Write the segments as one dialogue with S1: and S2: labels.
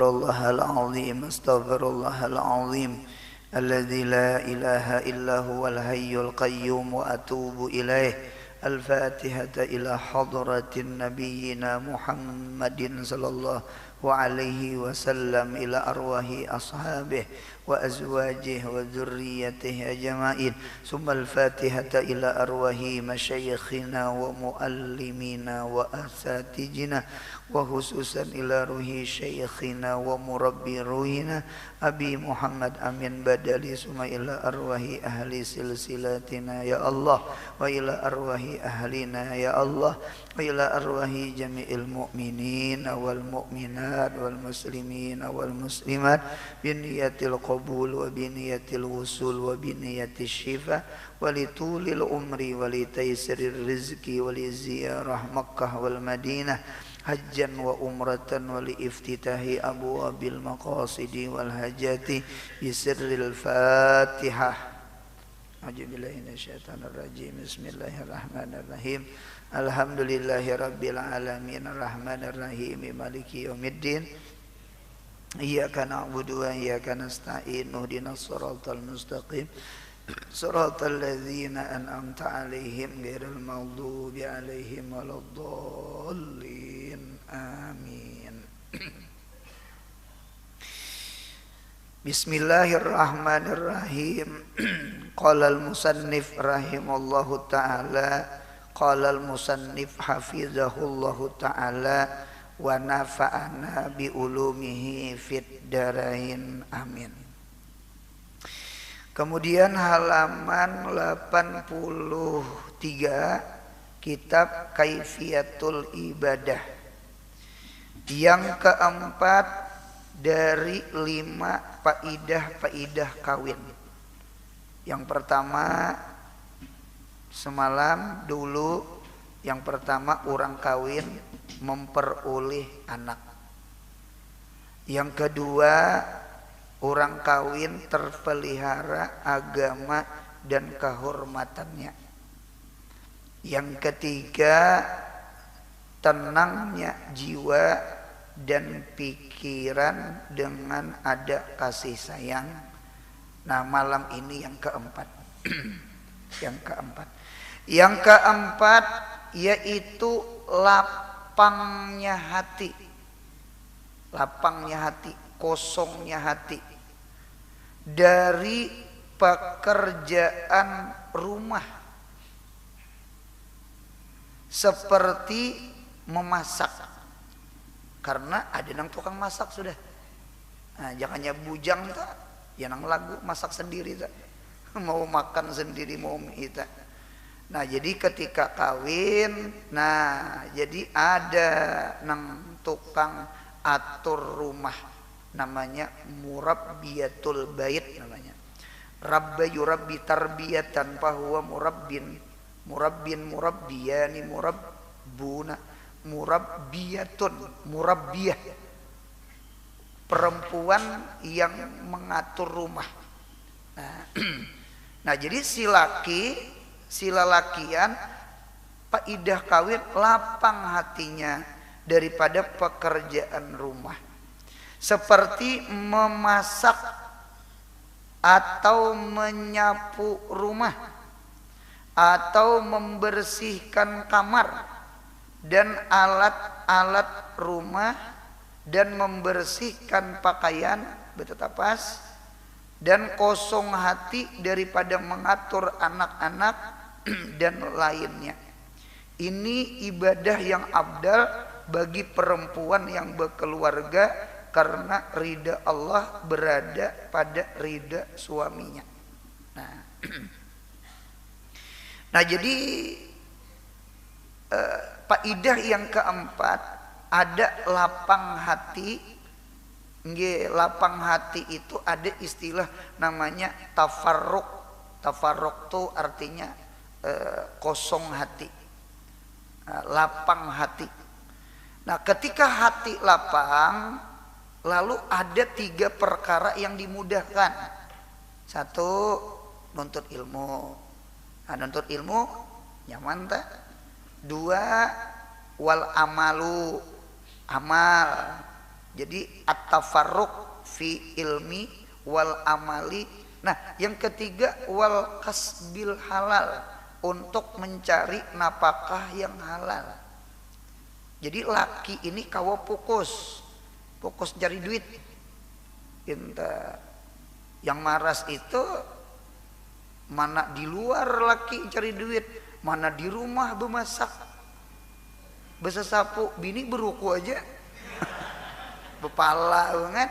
S1: الله العظيم استغفر الله العظيم الذي لا إله إلا هو الحي القيوم وأتوب إليه. الفاتحة إلى حضرة نبينا محمد صلى الله عليه وسلم إلى أرواح أصحابه وأزواجه وذريته أجمعين. ثم الفاتحة إلى أرواح مشايخنا ومؤلمينا وأساتذتنا وخصوصا إلى روح شيخنا ومربي روحنا أبي محمد أمين بدلي. ثم إلى أرواح أهل سلسلتنا يا الله، وإلى أرواح أهلنا يا الله، وإلى أرواح جميع المؤمنين والمؤمنات والمسلمين والمسلمات بنية القبول وبنية الوصول وبنية الشفاء ولطول العمر ولتيسير الرزق ولزيارة مكة والمدينة حجا وعمرة ولافتتاح أبواب المقاصد والحاجات بسر الفاتحة. أعوذ بالله من الشيطان الرجيم. بسم الله الرحمن الرحيم. الحمد لله رب العالمين الرحمن الرحيم مالك يوم الدين. إياك نعبد وإياك نستعين اهدنا الصراط المستقيم صراط الذين أنعمت عليهم غير المغضوب عليهم ولا الضالين آمين. Bismillahirrahmanirrahim. Qala al-musannif rahimallahu ta'ala, qala al-musannif hafizahullahu ta'ala wa nafa'ana bi ulumihi fid darain amin. Kemudian halaman 83 kitab Kaifiyatul Ibadah yang keempat dari 5 faidah kawin. Yang pertama semalam dulu, yang pertama orang kawin memperoleh anak. Yang kedua orang kawin terpelihara agama dan kehormatannya. Yang ketiga tenangnya jiwa dan pikiran dengan ada kasih sayang. Nah, malam ini yang keempat. Yang keempat yaitu lapangnya hati. Lapangnya hati, kosongnya hati dari pekerjaan rumah seperti memasak. Karena ada nang tukang masak sudah. Nah, jangannya bujang tak, ya nang lagu masak sendiri tak. Mau makan sendiri mau kita. Nah, jadi ketika kawin, nah jadi ada nang tukang atur rumah, namanya murabbiyatul bait namanya. Rabba yurabbi tarbiyatan fahuwa murabbiyani murabbuna. Murabbiyatun, murabbiyah, perempuan yang mengatur rumah. Nah, jadi si lalakian faidah kawin lapang hatinya daripada pekerjaan rumah seperti memasak atau menyapu rumah atau membersihkan kamar dan alat-alat rumah dan membersihkan pakaian betetapas dan kosong hati daripada mengatur anak-anak dan lainnya. Ini ibadah yang abdal bagi perempuan yang berkeluarga karena ridha Allah berada pada ridha suaminya. Nah jadi faidah yang keempat ada lapang hati. Lapang hati itu ada istilah namanya tafarruk. Tafarruk itu artinya kosong hati, lapang hati. Nah, ketika hati lapang, lalu ada 3 perkara yang dimudahkan. 1, nuntut ilmu. Nah, nuntut ilmu nyaman tak? 2, wal amalu, amal. Jadi at-tafarruq fi ilmi wal amali. Nah, yang ketiga wal kasbil halal, untuk mencari napakah yang halal. Jadi laki ini kawa fokus cari duit. Yang maras itu mana di luar laki cari duit, mana di rumah bemasak, besesapu, bini beruku aja bepala banget.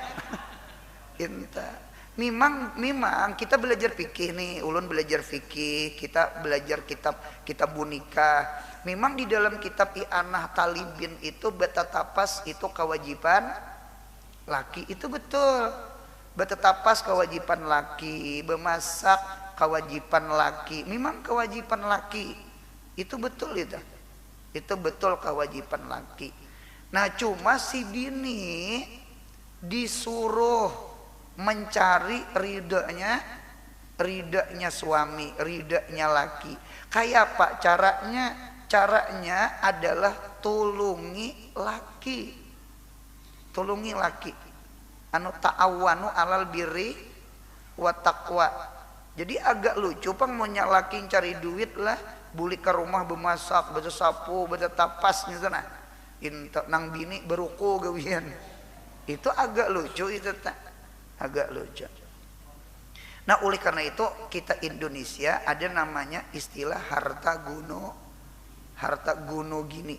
S1: Memang kita belajar fikih nih, ulun belajar fikih, kita belajar kitab bunika. Memang di dalam kitab I'anah Talibin itu betatapas itu kewajiban laki, itu betul. Betatapas kewajiban laki, bemasak kewajiban laki, memang kewajiban laki, itu betul itu. Itu betul kewajiban laki. Nah, cuma si bini disuruh mencari ridhonya suami, ridhonya laki. Kayak apa caranya? Caranya adalah tulungi laki. Tulungi laki. Anu ta'awanu alal birri wa taqwa. Jadi agak lucu pang mau laki cari duit lah, buli ke rumah bemasak, baca sapu, baca tapas gitu nah. Nang bini beruku gawian. Itu agak lucu itu tak. Agak lucu. Nah, oleh karena itu kita Indonesia ada namanya istilah harta guno gini.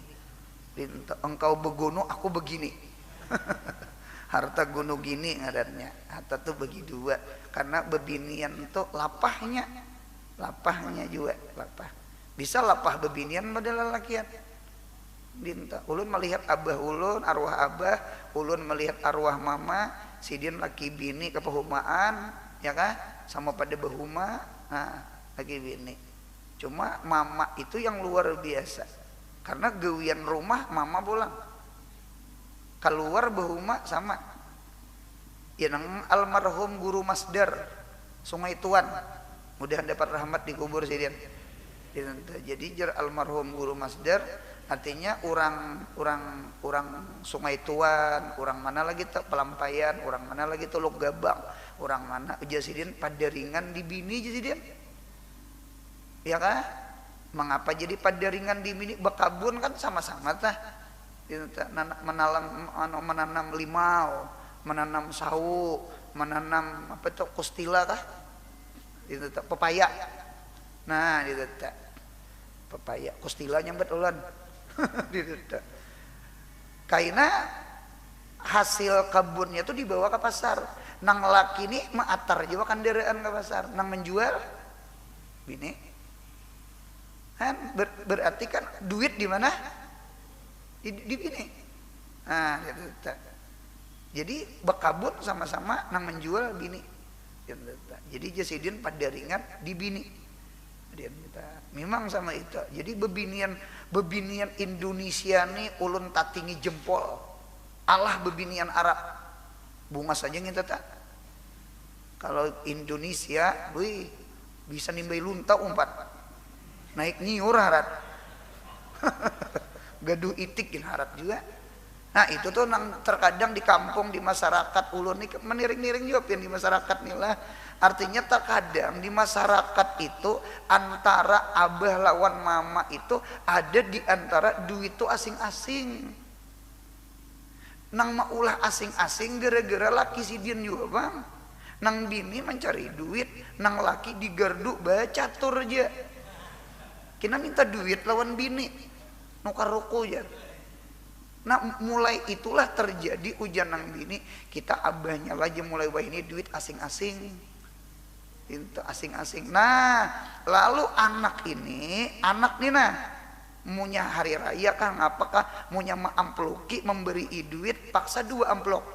S1: Engkau begono, aku begini. Harta guno gini ngarannya. Harta tuh bagi dua, karena bebinian itu lapahnya juga lapah. Bisa lapah bebinian model lelakian. Ulun melihat abah ulun, arwah abah, ulun melihat arwah mama, sidin laki bini kepehumaan, ya kan? Sama pada behuma, nah laki bini. Cuma mama itu yang luar biasa, karena gawian rumah mama pulang, keluar behuma sama. Ya nang almarhum guru Masdar Sungai Tuan, mudah dapat rahmat dikubur sidin. Jadi jar almarhum guru Masdar artinya orang Sungai Tuan, orang mana lagi tuh Pelampaian, orang mana lagi tuh Lok Gabang, orang mana jasidin Padaringan di bini jasidin. Ya kan? Mengapa jadi Padaringan di bini? Bekabun kan sama-sama tah. Menanam limau, menanam sawu, menanam apa tuh kustila kah? Itu pepaya. Nah, itu pepaya, kustila nyambet ulan. Karena hasil kebunnya itu dibawa ke pasar. Nang laki ini maatar juga kendaraan ke pasar. Nang menjual bini kan berarti kan duit di mana? Di bini. Nah, jadi bekabun sama-sama nang menjual bini. Jadi jasidin Padaringan di bini. Memang sama itu. Jadi bebinian Indonesia nih ulun tatingi jempol. Allah bebinian Arab. Bunga saja kita tak. Kalau Indonesia, wih, bisa nimbai lunta umpat. Naik nyiur harat. Gaduh itik harat juga. Nah, itu tuh nang terkadang di kampung, di masyarakat ulun nih meniring-niring juga di masyarakat nih lah. Artinya terkadang di masyarakat itu antara abah lawan mama itu ada di antara duit itu asing-asing. Nang maulah asing-asing gara-gara laki sidin juga bang. Nang bini mencari duit, nang laki digardu baca catur aja. Kina minta duit lawan bini, nukar ruko aja. Nah, mulai itulah terjadi ujian nang bini, kita abahnya aja mulai wah ini duit asing-asing. Itu asing-asing. Nah, lalu anak nih nah, munya hari raya kan apakah munya amploki memberi duit paksa 2 amplop.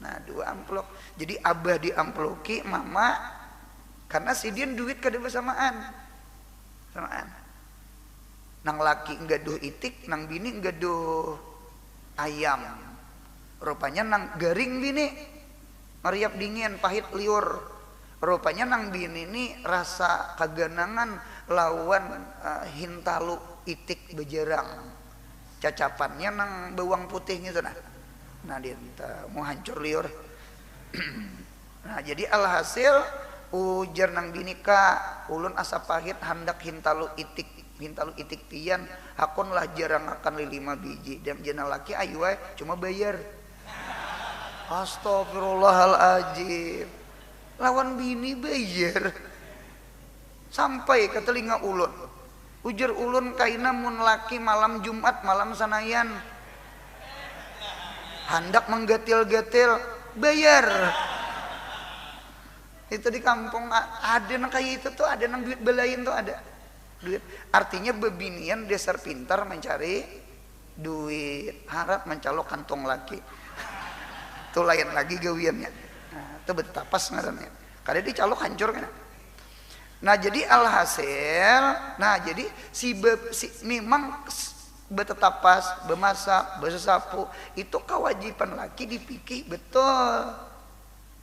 S1: Nah, 2 amplop. Jadi abah di amploki, mama karena sidin duit kada bersamaan. Samaan. Nang laki nggaduh itik, nang bini nggaduh ayam. Rupanya nang garing bini ngeriap dingin, pahit liur. Rupanya nang bini ini rasa kaganangan lawan hintalu itik bejerang. Cacapannya nang bawang putih gitu nah. Nah dia mau hancur liur. Nah jadi alhasil ujar nang binika ulun asa pahit hendak hintalu itik pian hakun lah jarang akan 5 biji dan jena laki ayu cuma bayar. Astagfirullahaladzim, lawan bini bayar sampai ke telinga ulun. Ujar ulun kaina mun laki malam Jumat malam sanayan hendak menggatil-gatil bayar. Itu di kampung ada nang kayak itu tuh, ada nang duit belain tuh, ada duit. Artinya bebinian dasar pintar mencari duit, harap mencalok kantong laki. Itu lain lagi gawiannya. Nah, itu betapas ngarannya. Kada dicalok hancur kan. Nah jadi alhasil, nah jadi memang betetapas, bemasak, bersapu itu kewajiban laki dipikir betul.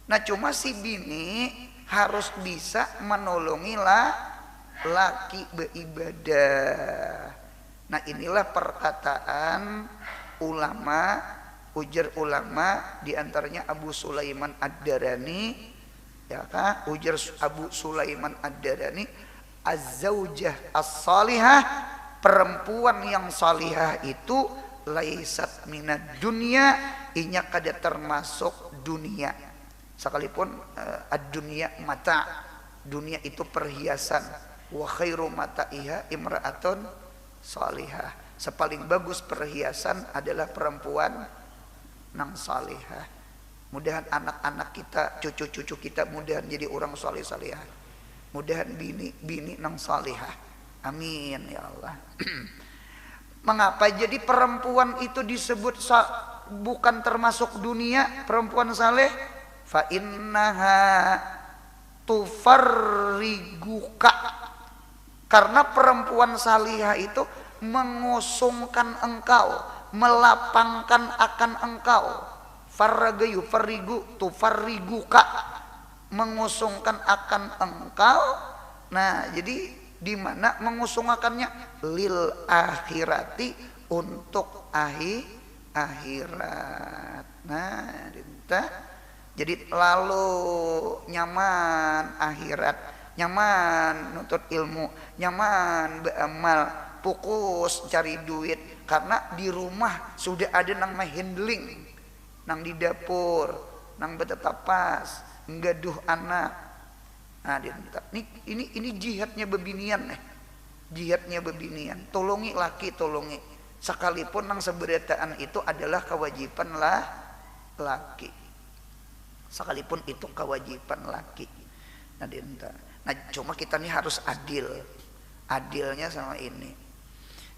S1: Nah cuma si bini harus bisa menolongi laki beribadah. Nah inilah perkataan ulama, ujar ulama diantaranya Abu Sulaiman Ad-Darani, ya kan? Ujar Abu Sulaiman Ad-Darani, az-zaujah as-salihah, perempuan yang salihah itu laisat minad dunya, inya kada termasuk dunia. Sekalipun ad-dunya mata, dunia itu perhiasan. Wa khairu mataiha imra'atun salihah. Sepaling bagus perhiasan adalah perempuan nang salihah. Mudahan anak-anak kita, cucu-cucu kita mudahan jadi orang salih-salihah. Mudahan bini nang salihah. Amin ya Allah. Mengapa jadi perempuan itu disebut bukan termasuk dunia, perempuan saleh? Fa innaha tufarriguka, karena perempuan salihah itu mengosongkan engkau, melapangkan akan engkau. Farragayu farrigu tufarriguka, mengosongkan akan engkau. Nah jadi di mana mengosongkannya? Lil akhirati, untuk akhirat. Nah jadi lalu nyaman akhirat, nyaman nuntut ilmu, nyaman beramal, fokus cari duit, karena di rumah sudah ada nang handling, nang di dapur, nang betetapas, nggaduh anak. Nah ini jihadnya bebinian nih, jihadnya bebinian, tolongi laki, tolongi, sekalipun nang seberataan itu adalah kewajiban laki, sekalipun itu kewajiban laki. Nah cuma kita nih harus adilnya sama ini.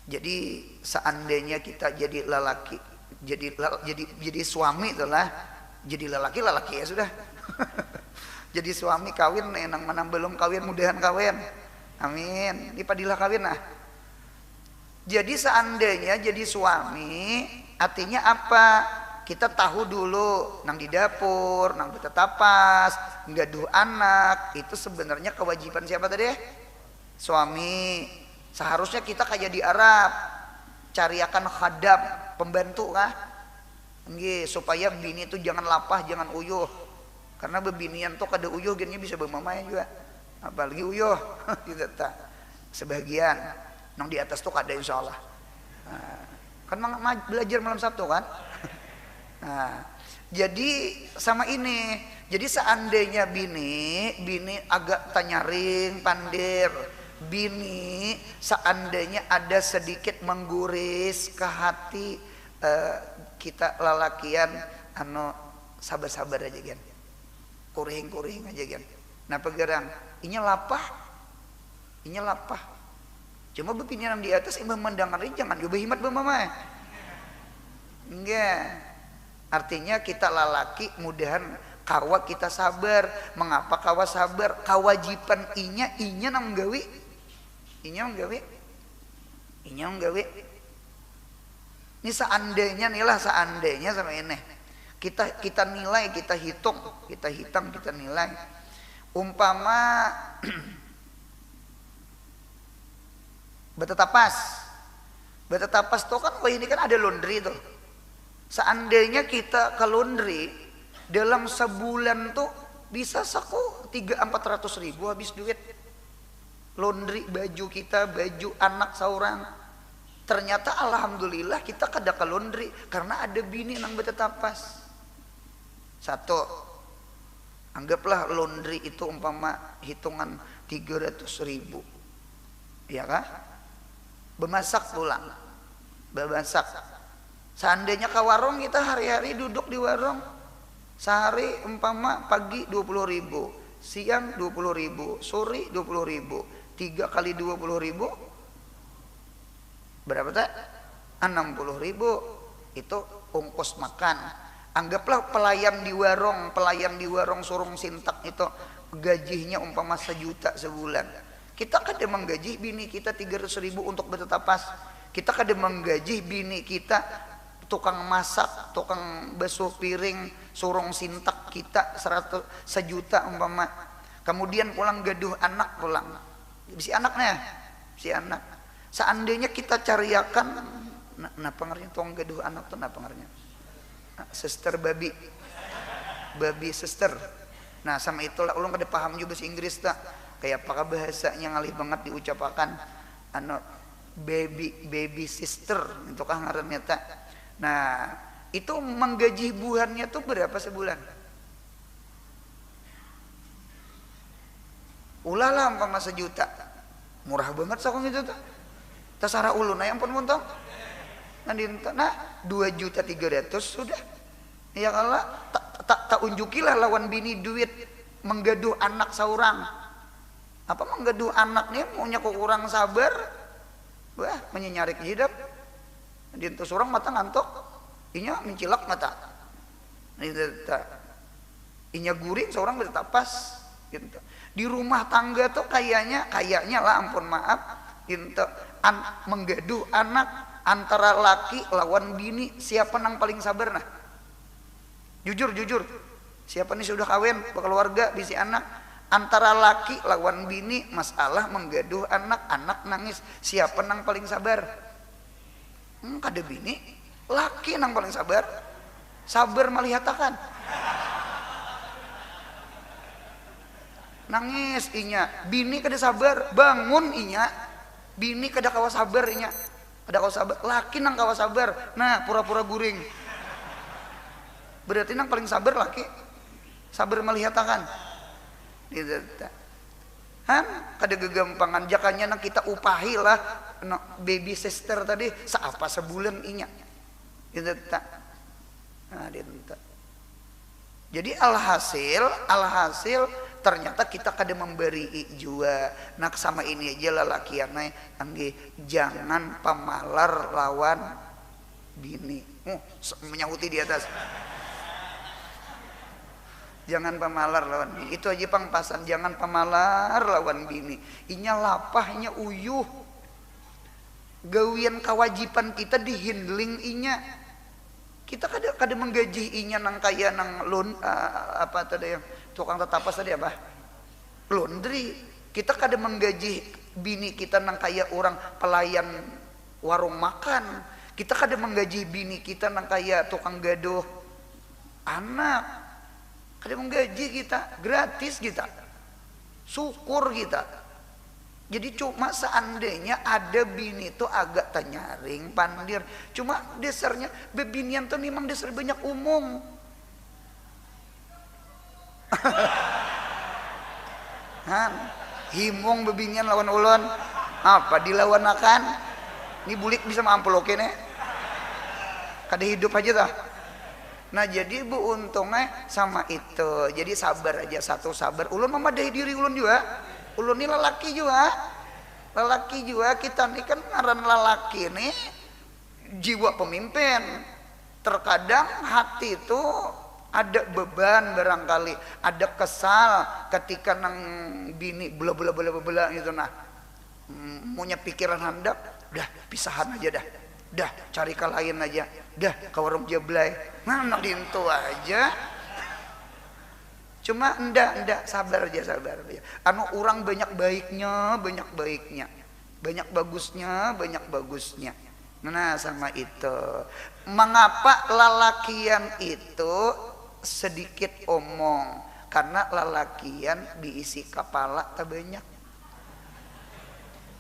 S1: Jadi seandainya kita jadi lelaki, jadi suami itulah, jadi lelaki ya sudah. Jadi suami kawin, nang mana belum kawin mudahan kawin, amin. Dipadilah kawin nah. Jadi seandainya jadi suami, artinya apa? Kita tahu dulu nang di dapur, nang betetapas, nggaduh anak, itu sebenarnya kewajiban siapa tadi? Suami. Seharusnya kita kayak di Arab, cariakan khadam, pembantu kah? Nggih, supaya bini itu jangan lapah, jangan uyuh. Karena bebinian tuh kada uyuh gini bisa bermamanya juga. Apalagi uyuh gitu ta. Sebagian nang di atas tuh kada insyaallah. Nah, kan belajar malam Sabtu kan? Nah, jadi sama ini. Jadi seandainya bini agak tanyaring, pandir, bini seandainya ada sedikit mengguris ke hati, kita lalakian sabar-sabar aja kan. Kuring aja kan. Nah pegerang, inya lapah. Cuma bepinian di atas imam mendengarin jangan juga himat bemama. Enggak. Artinya kita lalaki mudahan kawa kita sabar. Mengapa kawa sabar? Kewajiban inya nang gawi. Inya nggawi. Ini seandainya sama ini. Kita nilai, kita hitung, kita nilai. Umpama betetapas tuh kan, ini kan ada laundry tuh. Seandainya kita ke laundry dalam sebulan tuh bisa saku 300-400 ribu habis duit. Laundry baju kita, baju anak saurang. Ternyata alhamdulillah kita kada ke laundry karena ada bini nang betetapas. Satu, anggaplah laundry itu umpama hitungan 300 ribu, ya kah? Bemasak pulang, bemasak. Seandainya ke warung, kita hari-hari duduk di warung, sehari umpama pagi 20 ribu, siang 20 ribu, sore 20 ribu, 3 kali 20 ribu, berapa tak? 60 ribu, itu ongkos makan. Anggaplah pelayan di warung surung sintak itu gajinya umpama 1 juta sebulan. Kita kada menggaji bini kita 300 ribu untuk bertetapas. Kita kada menggaji bini kita tukang masak, tukang basuh piring, surung sintak kita 1 juta umpama. Kemudian pulang gaduh anak pulang. Si anaknya, si anak. Seandainya kita cariakan, nah pengertian tukang gaduh anak tuh nah pengertian. Sister babi, babi sister. Nah sama itulah ulun kada paham juga bahasa Inggris tak. Kayak apakah bahasanya ngalih banget diucapakan baby sister itu kah ngarannya tak. Nah itu menggaji buhannya tuh berapa sebulan? Ulah lah umpama 1 juta, murah banget sakung itu tuh. Tasara ulun ayam pun muntong. Nah 2.300.000 sudah. Ya kalau tak unjukilah lawan bini duit menggaduh anak saurang. Apa menggaduh anak nih maunya kok kurang sabar, wah menyenyarik hidup. Dintu surang mata ngantuk, inya mencilak mata. Inya guring seorang bertapas. Gitu. Di rumah tangga tuh kayaknya lah ampun maaf, gitu. Menggaduh anak antara laki lawan bini, siapa nang paling sabar nah? Jujur, siapa nih sudah kawin berkeluarga bisi anak? Antara laki lawan bini masalah menggaduh anak nangis, siapa nang paling sabar? Kada bini, laki nang paling sabar. Sabar malihatakan. Nangis inya, bini kada sabar, bangun inya. Bini kada kawa sabar inya. Kada kawa sabar, laki nang kawa sabar. Nah, pura-pura guring. Berarti nang paling sabar laki. Sabar malihatakan. Han kada gegampangan jakanya nak kita upahi lah no, baby sister tadi seapa sebulan inya gitu tak. Nah, jadi alhasil ternyata kita kada memberi jua nak sama ini aja lah lakiannya angge jangan pamalar lawan bini. Menyahuti di atas. Jangan pamalar lawan bini. Itu aja pangpasan, jangan pamalar lawan bini. Inya lapahnya uyuh. Gawian kewajiban kita dihindling inya. Kita kada menggaji inya nang kaya nang apa tadi yang tukang tetapas tadi apa? Laundry. Kita kada menggaji bini kita nang kaya orang pelayan warung makan. Kita kada menggaji bini kita nang kaya tukang gaduh anak. Kada menggaji kita, gratis kita, syukur kita. Jadi cuma seandainya ada bini itu agak tanyaring, pandir. Cuma dasarnya bebinian tuh memang dasar banyak umum. Himung bebinian lawan ulon, apa dilawan akan? Ini bulik bisa mampul oke nih. Kada hidup aja tah. Nah jadi bu untungnya sama itu. Jadi sabar aja, satu sabar. Ulun memadai diri ulun juga. Ulun ini lelaki juga. Lelaki juga kita nih kan ngaran lelaki nih jiwa pemimpin. Terkadang hati itu ada beban barangkali, ada kesal ketika nang bini bela gitu nah. Punya pikiran hendak, dah pisahan aja dah. Dah cari ke lain aja, dah ke warung jablay, nah dintu aja. Cuma ndak sabar aja. Anu orang banyak baiknya, banyak bagusnya. Nah sama itu. Mengapa lalakian itu sedikit omong? Karena lalakian diisi kepala tak banyak.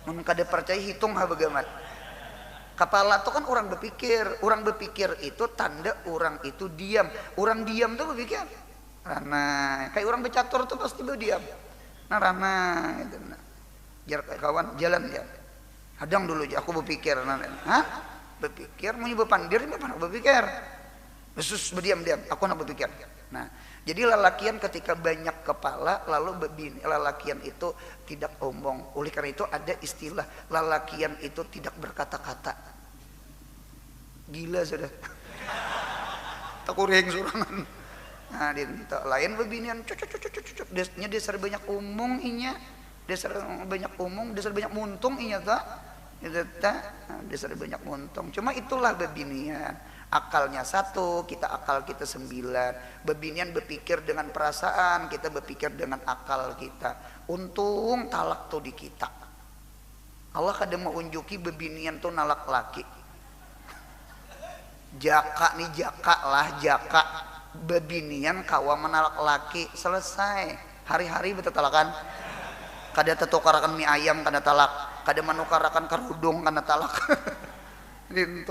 S1: Mun kada percaya hitung bagaimana. Kepala itu kan orang berpikir itu tanda orang itu diam. Orang diam tuh berpikir. Rana kayak orang bercatur tuh pasti berdiam. Nah rana itu. Jar kawan jalan ya. Hadang dulu aja aku berpikir. Hah? Berpikir mau nyoba pandir apa berpikir. Yesus berdiam-diam. Aku nak berpikir. Nah, jadi lalakian ketika banyak kepala lalu lalakian itu tidak omong. Oleh karena itu ada istilah lalakian itu tidak berkata-kata. Gila sudah. Takuring surangan. Nah, dinta lain bebinian cucuk. Desnya dasar banyak omong inya. Dasar banyak omong, dasar banyak muntung inya tak. Itu tak dasar banyak muntung. Cuma itulah bebinian. Akalnya satu, akal kita 9. Bebinian berpikir dengan perasaan, kita berpikir dengan akal kita. Untung talak tuh di kita. Allah kadang mau unjuki bebinian tuh nalak laki. Jaka jaka bebinian kawa menalak laki selesai. Hari-hari betalakan. Kada tetukarakan mie ayam kada talak, kada menukarakan kerudung karena talak.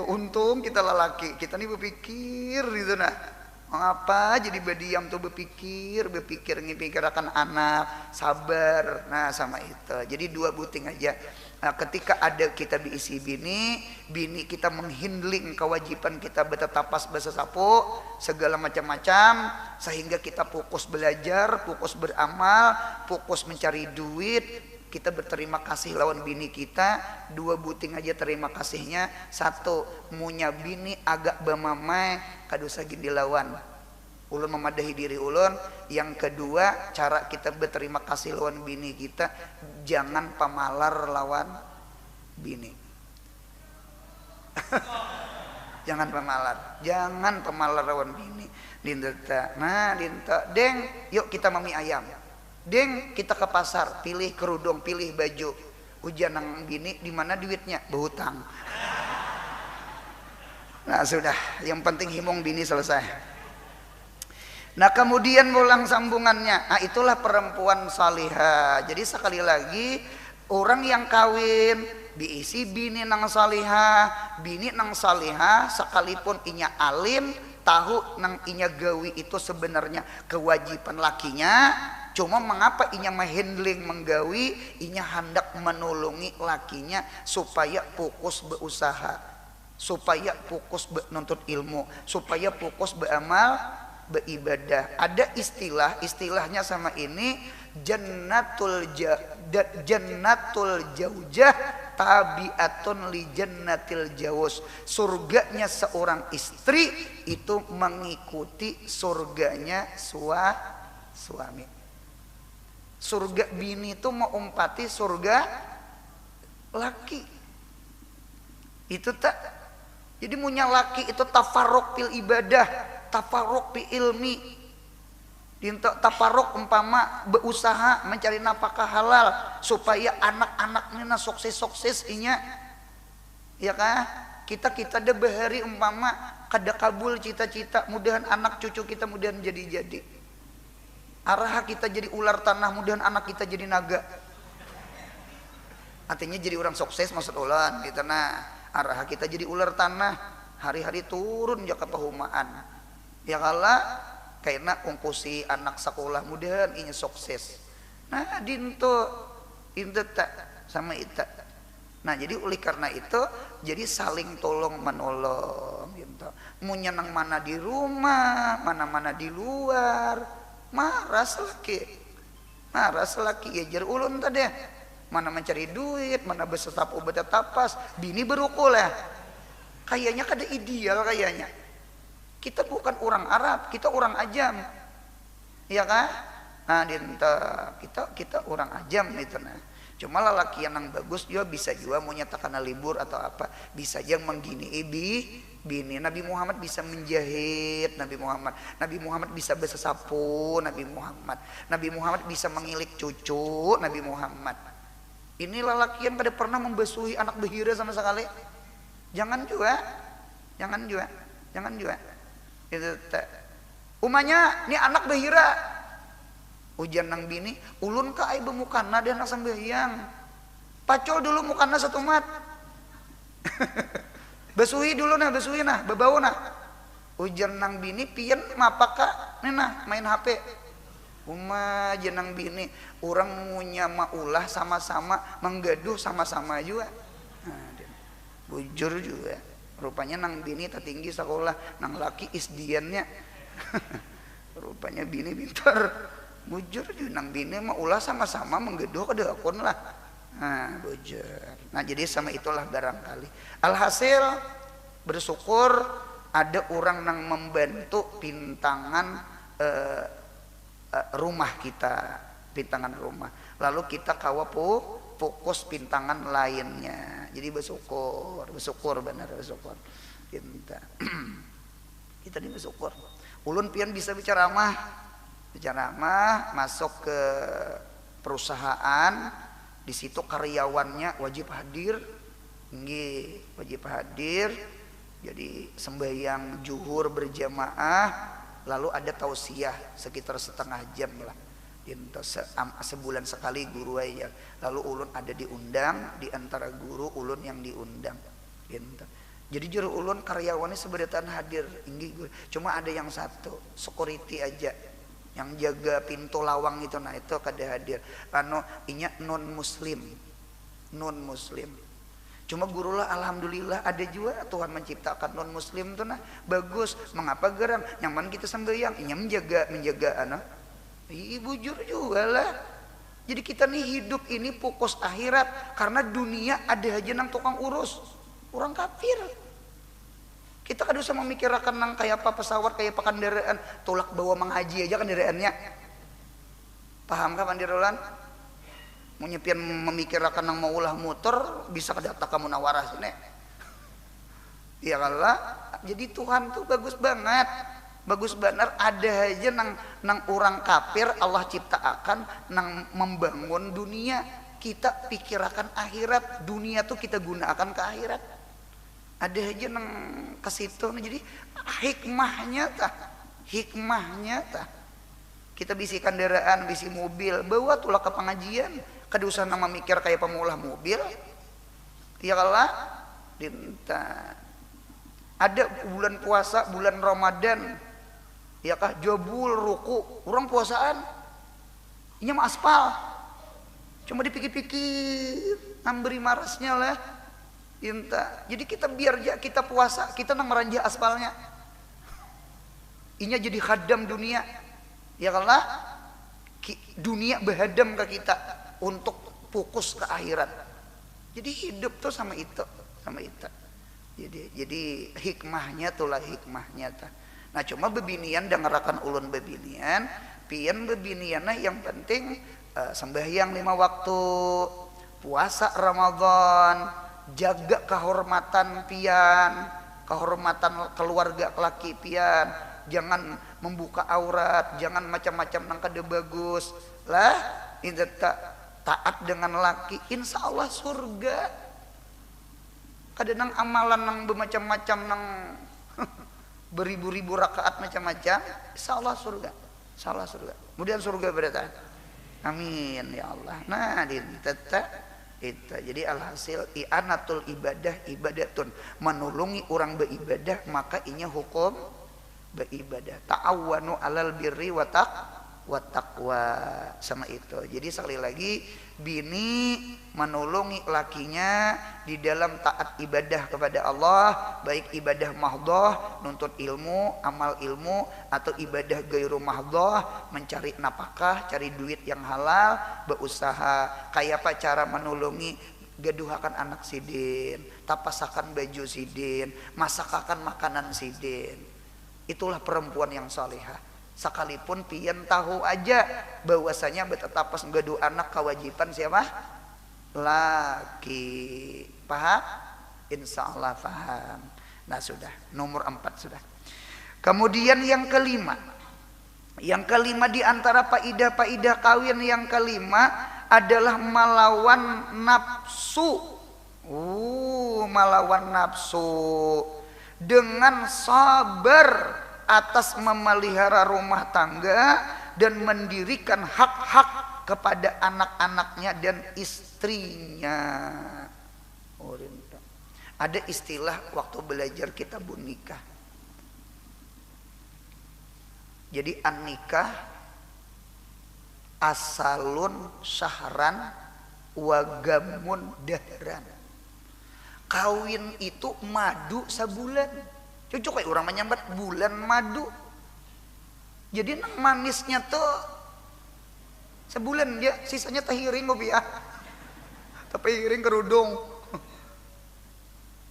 S1: Untung kita lelaki, kita nih berpikir gitu nah. Mengapa jadi berdiam tuh berpikir ngipikirakan anak, sabar. Nah sama itu. Jadi 2 buting aja. Nah, ketika ada kita diisi bini kita menghindling kewajiban kita betetapas besesapu segala macam-macam sehingga kita fokus belajar, fokus beramal, fokus mencari duit. Kita berterima kasih lawan bini kita. 2 buting aja terima kasihnya. 1 munya bini agak bamamai kadosa gini lawan ulun memadahi diri ulun. Yang kedua cara kita berterima kasih lawan bini kita, jangan pamalar lawan bini. Jangan pamalar lawan bini. Dinta deng yuk kita mami ayam. Deng kita ke pasar, pilih kerudung, pilih baju. Ujian nang bini di mana duitnya? Berhutang. Nah sudah, yang penting himung bini selesai. Nah kemudian ulang sambungannya. Nah itulah perempuan salihah. Jadi sekali lagi orang yang kawin diisi bini nang salihah. Bini nang salihah sekalipun inya alim, tahu nang inya gawi itu sebenarnya kewajiban lakinya. Cuma mengapa inya menghandling menggawi, inya hendak menolongi lakinya supaya fokus berusaha, supaya fokus menuntut ilmu, supaya fokus beramal, beribadah. Ada istilahnya sama ini jannatul jaujah tabiatun li jannatil jawus. Surganya seorang istri itu mengikuti surganya suami. Surga bini itu mengumpati surga laki. Itu tak. Jadi punya laki itu tafarruq fil ibadah, tafarruq fi ilmi. Dinta tafarruq umpama berusaha mencari nafkah halal supaya anak-anaknya sukses inya. Ya kah? Kita ada bahari umpama kada kabul cita-cita, mudahan anak cucu kita mudahan jadi. Arah kita jadi ular tanah, mudahan anak kita jadi naga. Artinya jadi orang sukses maksud ulan gitu nah. Arah kita jadi ular tanah, hari-hari turun jaka pahumaan. Ya kala kaina ungkusi anak sekolah mudahan inya sukses. Nah dinto tak sama ita. Nah jadi oleh karena itu jadi saling tolong menolong gitu. Mau nyenang mana di rumah, mana di luar. Marah selaki ya jar ulun tadi. Mana mencari duit, mana besetap obat tapas, bini berukul ya. Kayaknya kada ideal kayaknya. Kita bukan orang Arab, kita orang Ajam. Iya kan? Nah, kita orang Ajam itu nah. Cuma lelaki yang bagus juga bisa juga mau nyatakan libur atau apa, bisa aja menggini bini. Nabi Muhammad bisa menjahit, Nabi Muhammad bisa bersesapu, Nabi Muhammad bisa mengilik cucu, Nabi Muhammad. Ini lelaki yang kada pernah membasuhi anak bahira sama sekali. Jangan juga, jangan juga, jangan juga. Itu umanya ini anak bahira. Ujian nang bini, ulun ka ai bemukana dia anak sambayang. Pacol dulu mukana satu mat. Basuhi dulu nah, basuhi nah, babau nah. Ujian nang bini pian mapaka nah main HP. Uma jenang bini orang ngunya maulah sama-sama menggaduh sama-sama juga. Nah, bujur juga. Rupanya nang bini tertinggi sekolah, nang laki isdiannya. Rupanya bini pintar. Bujur juga nang bini maulah sama-sama menggaduh ke akun lah. Nah, bujur. Nah, jadi sama itulah barangkali. Alhasil bersyukur ada orang yang membantu pintangan rumah kita, pintangan rumah. Lalu kita kawa fokus pintangan lainnya. Jadi bersyukur benar bersyukur. Kita ini bersyukur. Ulun pian bisa bicara mah masuk ke perusahaan, di situ karyawannya wajib hadir, wajib hadir. Jadi sembahyang zuhur berjamaah. Lalu ada tausiah sekitar setengah jam lah. Sebulan sekali guru aja. Lalu ulun ada diundang, di antara guru ulun yang diundang. Jadi juru ulun karyawannya seberatan hadir. Cuma ada yang satu, security aja, yang jaga pintu lawang itu. Nah itu kada hadir. Inya non muslim. Cuma guru lah alhamdulillah ada juga Tuhan menciptakan non muslim tuh nah bagus. Mengapa gerang? Nyaman kita sembahyang, inya menjaga anak. Bujur juga lah. Jadi kita nih hidup ini fokus akhirat, karena dunia ada aja nang tukang urus. Orang kafir. Kita kada usah memikirkan nang kayak apa pesawat, kayak apa kendaraan, tolak bawa menghaji aja kendaraannya. Paham kan pandirolan? Mau nyepian memikirkan nang maulah motor bisa kedata kamu nawarah sini. Ya Allah, jadi Tuhan tuh bagus banget. Bagus benar ada aja nang orang kafir Allah ciptakan nang membangun dunia. Kita pikirkan akhirat, dunia tuh kita gunakan ke akhirat. Ada aja nang ke situ. Jadi hikmahnya tah. Kita bisi kendaraan, bisi mobil, bawa tulah ke pengajian. Kada usah nama mikir kayak pemulah mobil. Ya Allah, ada bulan puasa, bulan Ramadan. Ya kah jabul ruku, orang puasaan. Ini mah aspal. Cuma dipikir-pikir, ngamberi marasnya lah. Jadi kita biar kita puasa, kita nang meranjah aspalnya. Inya jadi khadam dunia. Ya Allah, dunia berhadam ke kita untuk fokus ke akhirat. Jadi hidup tuh sama itu. Jadi hikmahnya tulah hikmahnya ta. Nah cuma bebinian dengerakan ulun bebinian, pian bebinianna yang penting sembahyang 5 waktu, puasa Ramadan, jaga kehormatan pian, kehormatan keluarga laki pian, jangan membuka aurat, jangan macam-macam nang kada bagus lah. Ini taat dengan laki, insya Allah surga. Kada nang amalan nang bermacam-macam nang beribu-ribu rakaat macam-macam, insya Allah surga. Kemudian surga berarti. Amin ya Allah. Nah itu. Jadi alhasil i'anatul ibadatun, menolongi orang beribadah maka inya hukum beribadah. Ta'awwanu alal birri wa taqwa, sama itu. Jadi sekali lagi bini menolongi lakinya di dalam taat ibadah kepada Allah, baik ibadah mahdhah nuntut ilmu, amal ilmu, atau ibadah gairu mahdhah mencari nafkah, cari duit yang halal, berusaha. Kayak apa cara menolongi? Gaduhakan anak sidin, tapasakan baju sidin, masakakan makanan sidin. Itulah perempuan yang salihah. Sekalipun pian tahu aja bahwasanya betetapas ngadu anak kewajiban siapa? Laki. Paham? Insya Allah paham. Nah sudah, nomor 4 sudah. Kemudian yang kelima di antara faidah-faidah kawin yang kelima adalah melawan nafsu. malawan nafsu, dengan sabar atas memelihara rumah tangga dan mendirikan hak-hak kepada anak-anaknya dan istrinya. Ada istilah waktu belajar kitabun nikah. Jadi an-nikah asalun syahran wagamun dahran. Kawin itu madu sebulan. Cucu kayak orang menyambat bulan madu. Jadi nang manisnya tuh sebulan dia, sisanya tahiring kopiah. Tapi hiring kerudung.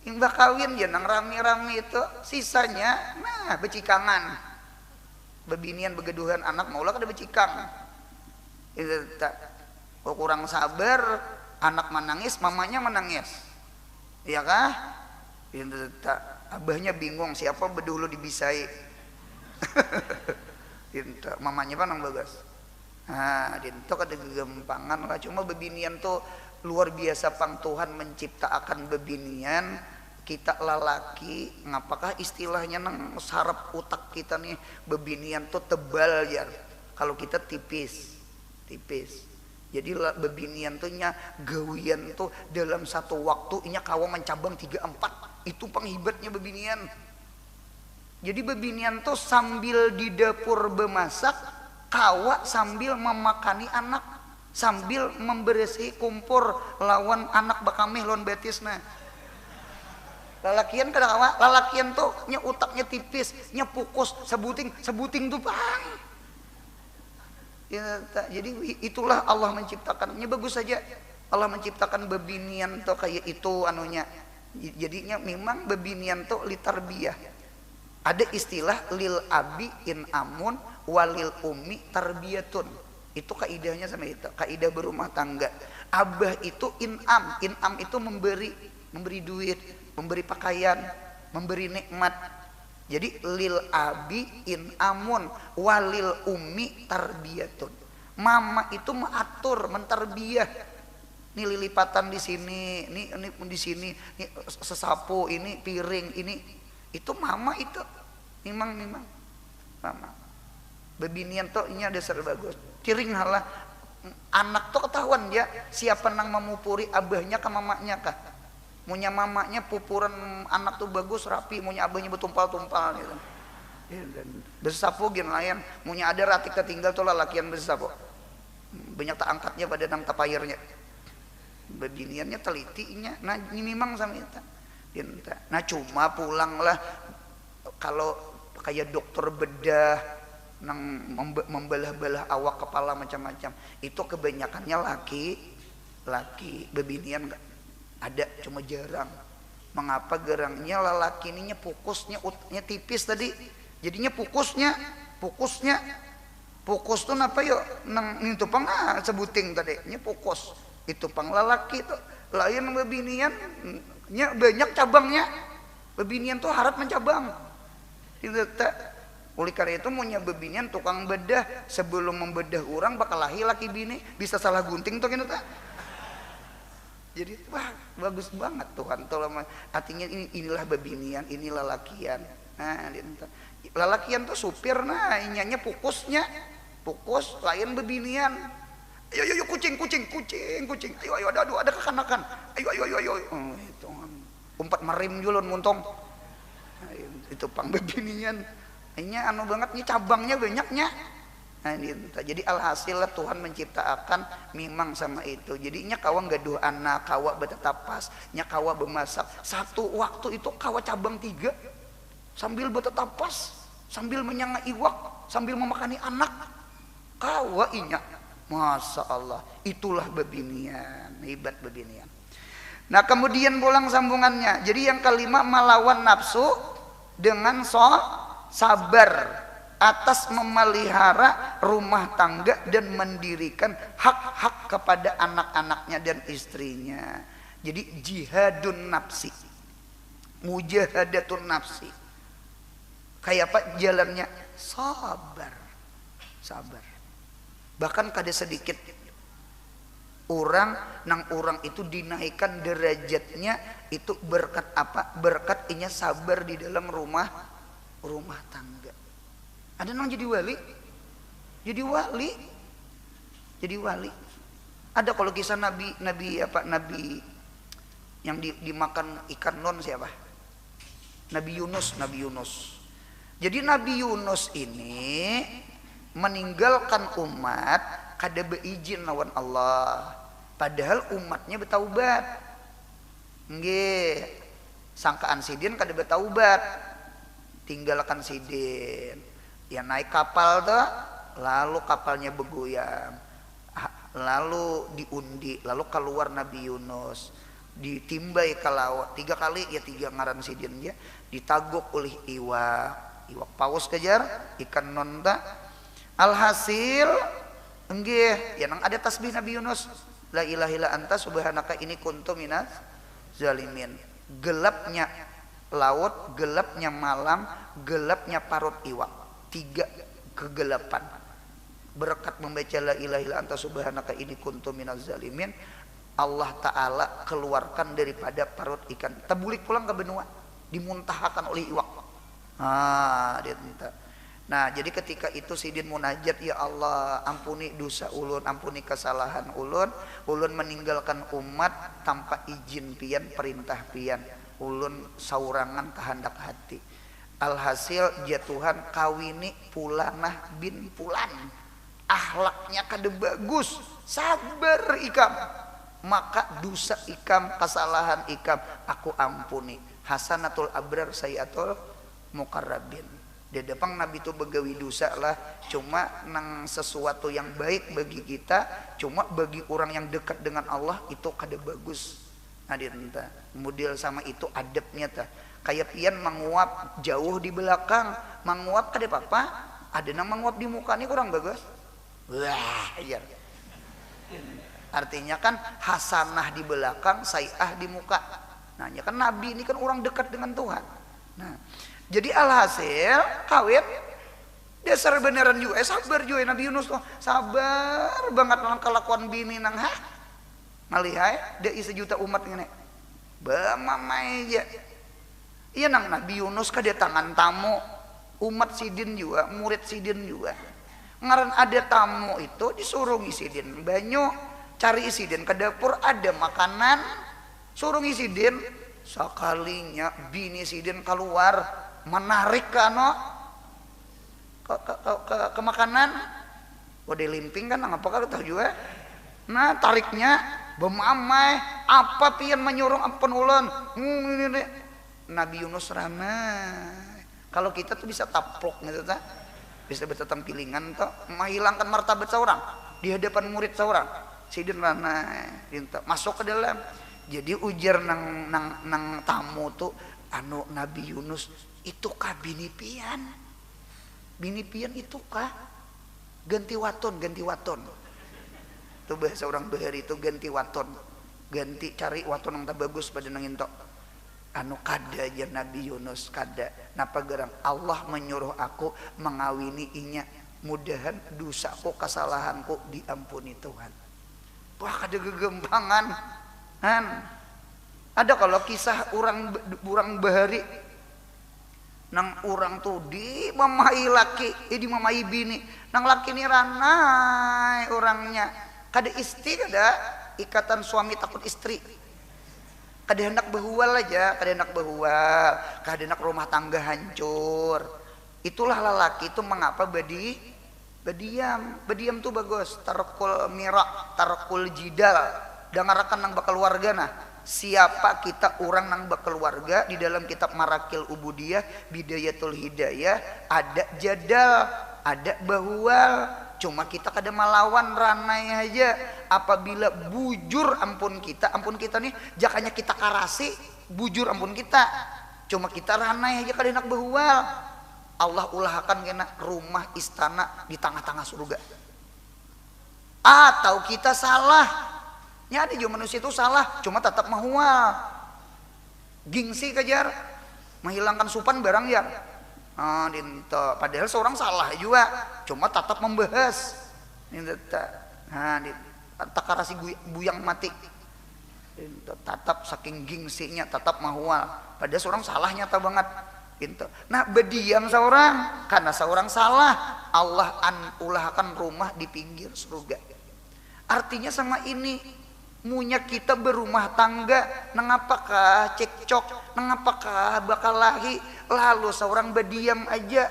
S1: Imbah kawin ya nang rame-rame itu sisanya nah becikangan. Bebinian begeduhan anak maulah kada becikang. Itu tak kurang sabar, anak menangis, mamanya menangis. Iya kah? Itu tak abahnya bingung siapa bedulu dibisai. Itu mamanya panang bagas. Nah, itu kada gegampangan lah. Cuma bebinian tuh luar biasa pang Tuhan menciptakan bebinian. Kita lalaki, ngapakah istilahnya nang sarap utak kita nih bebinian tuh tebal ya. Kalau kita tipis. Jadi bebinian tuh nya gawian tuh dalam satu waktu inya kawa mencabang 3-4. Itu penghibatnya bebinian. Jadi bebinian tuh sambil di dapur bemasak, kawa sambil memakani anak, sambil memberesi kumpur lawan anak bakameh lawan betisna. Lalakian kada kawa, lalakian tuh nya utaknya tipis, nya pukus sebuting tuh bang. Ya, jadi itulah Allah menciptakannya bagus saja. Allah menciptakan bebinian tuh kayak itu anunya. Jadinya memang bebinian tuh litarbiyah. Ada istilah lil abi in amun walil umi tarbiyatun. Itu kaidahnya sama itu, kaidah berumah tangga. Abah itu inam itu memberi duit, memberi pakaian, memberi nikmat. Jadi lil abi in amun walil umi tarbiyatun. Mama itu mengatur, mentarbiyah. Ini lilipatan di sini, ini di sini, ini sesapu, ini piring, ini itu mama itu. Memang mama. Bebinian tuh ini ada dasar bagus. Ciring halah anak tuh ketahuan ya siapa nang memupuri abahnya ke mamanya kah. Munya mamanya pupuran anak tuh bagus rapi, munya abahnya bertumpal-tumpal gitu. Bersapu gin layan, munya ada ratik tertinggal tuh lalakian bersapu. Banyak tak angkatnya pada nang tapayirnya. Bebiniannya telitinya, nah ini memang sama itu. Nah cuma pulanglah kalau kayak dokter bedah nang membelah-belah awak kepala macam-macam, itu kebanyakannya laki bebinian enggak ada, cuma jarang. Mengapa gerangnya lelaki ininya pukusnya utnya tipis tadi, jadinya pukus tuh apa yuk nang itu pang sebuting tadi nya pukus itu pang lelaki tuh lain bebinian nya banyak cabangnya. Bebinian tuh harap mencabang itu tak. Oleh karena itu punya bebinian tukang bedah, sebelum membedah orang bakal lahir laki bini bisa salah gunting tuh gitu tak. Jadi wah bagus banget Tuhan tuh artinya inilah bebinian, inilah lalakian. Nah lalakian tuh supir, nah inyanya pukus lain bebinian. Ayo kucing ayo ada kekanakan ayo itu umpat merim julun muntong. Nah, itu pang bebinian ini anu banget nih cabangnya banyaknya. Nah, jadi alhasil Tuhan menciptakan memang sama itu. Jadinya kawa gaduh anak, kawa betetapas, nya kawa bemasak. Satu waktu itu kawa cabang 3 sambil betetapas, sambil menyanga iwak, sambil memakani anak. Kawa inya. Masya Allah, itulah bebinian, hebat bebinian. Nah kemudian pulang sambungannya. Jadi yang kelima melawan nafsu dengan sabar atas memelihara rumah tangga dan mendirikan hak-hak kepada anak-anaknya dan istrinya. Jadi jihadun nafsi, mujahadatun nafsi. Kayak apa jalannya? Sabar. Bahkan kada sedikit orang itu dinaikkan derajatnya itu berkat apa? Berkat inya sabar di dalam rumah tangga. Ada nang jadi wali. Ada kalau kisah nabi yang dimakan ikan non siapa? Nabi Yunus. Jadi Nabi Yunus ini meninggalkan umat kada beizin lawan Allah. Padahal umatnya bertaubat. Nggih. Sangkaan sidin kada bertaubat. Tinggalkan sidin. Ya naik kapal tuh, lalu kapalnya bergoyang. Lalu diundi, lalu keluar Nabi Yunus. Ditimbai ke laut 3 kali ya 3 ngaran sidin ya, ditaguk oleh iwak paus kejar ikan nonta. Alhasil enggih ya nang ada tasbih Nabi Yunus, la ilaha illa anta subhanaka inni kuntu minaz zalimin. Gelapnya laut, gelapnya malam, gelapnya parut iwak, 3 kegelapan. Berkat membaca la ilaha illa anta subhanaka inni kuntu minaz zalimin, Allah Ta'ala keluarkan daripada parut ikan, terbulik pulang ke benua, dimuntahkan oleh iwak. Nah jadi ketika itu sidin munajat, ya Allah ampuni dosa ulun, ampuni kesalahan ulun meninggalkan umat tanpa izin pian, perintah pian, ulun saurangan kehendak hati. Alhasil ya Tuhan kawini Pulanah bin Pulan, akhlaknya kada bagus, sabar ikam, maka dosa ikam, kesalahan ikam aku ampuni. Hasanatul abrar sayatul muqarrabin. Di depan Nabi itu begawi dosa lah, cuma nang sesuatu yang baik bagi kita, cuma bagi orang yang dekat dengan Allah itu kada bagus. Hadirin ta, model sama itu adabnya ta. Kayak pian menguap jauh di belakang, menguap kada apa-apa. Ada nang menguap di muka ini kurang bagus. Wah, iya. Artinya kan hasanah di belakang, sai'ah di muka. Nah, ya kan Nabi ini kan orang dekat dengan Tuhan. Nah, jadi alhasil kawin dasar beneran juga, sabar juga Nabi Yunus tuh, sabar banget dengan kelakuan bini nang ngalihai dia sejuta umat ini. Bamamai aja. Iya nang Nabi Yunus kedatangan tamu umat sidin juga, murid sidin juga. Ngaran ada tamu itu disuruh ngisidin banyu, cari isidin ke dapur ada makanan, suruh ngisidin. Sekalinya bini sidin keluar menarik ke makanan, wadah limping kan, apakah tahu juga. Nah tariknya bemamai, apa pian menyuruh ampun ulun. Nabi Yunus ramai. Kalau kita tuh bisa taplok gitu ta, bisa bertetang pilingan tuh, menghilangkan martabat seorang di hadapan murid seorang. Sidin ramai, masuk ke dalam. Jadi ujar nang tamu tuh, Nabi Yunus itu kah bini pian itu kah ganti waton tuh bahasa orang Bahari itu ganti waton, ganti cari waton yang tak bagus pada nangin tok kada aja Nabi Yunus kada napa gerang Allah menyuruh aku mengawini inya, mudahan dosaku kesalahanku diampuni Tuhan. Wah kada gegempangan kan. Ada kalau kisah orang Bahari nang orang tuh di mamai laki, di mamai bini, nang laki ini ranai orangnya, kada istri, kada ikatan suami takut istri, kada hendak behual aja, kada hendak rumah tangga hancur. Itulah lelaki itu mengapa bediam tuh bagus, tarkul mirak, tarkul jidal, dangarakan nang keluarga. Nah siapa kita orang nang berkeluarga, di dalam kitab Marakil Ubudiyah Bidayatul Hidayah ada jadal, ada bahual, cuma kita kada malawan ranai aja. Apabila bujur ampun kita nih jakanya kita karasi, bujur ampun kita, cuma kita ranai aja kada nak bahual. Allah ulahkan kena rumah istana di tengah-tengah surga. Atau kita salah, ada juga manusia itu salah, cuma tetap mahual, gengsi kejar, menghilangkan supan barang ya. Padahal seorang salah juga, cuma tetap membahas. takarasi buyang mati. Tatap saking gingsinya, tatap mahwal. Padahal seorang salah nyata banget. Gitu. Nah berdiam seorang, karena seorang salah, Allah ulahkan rumah di pinggir surga. Artinya sama ini, munya kita berumah tangga, nengapakah cekcok, nengapakah bakal lahi, lalu seorang berdiam aja,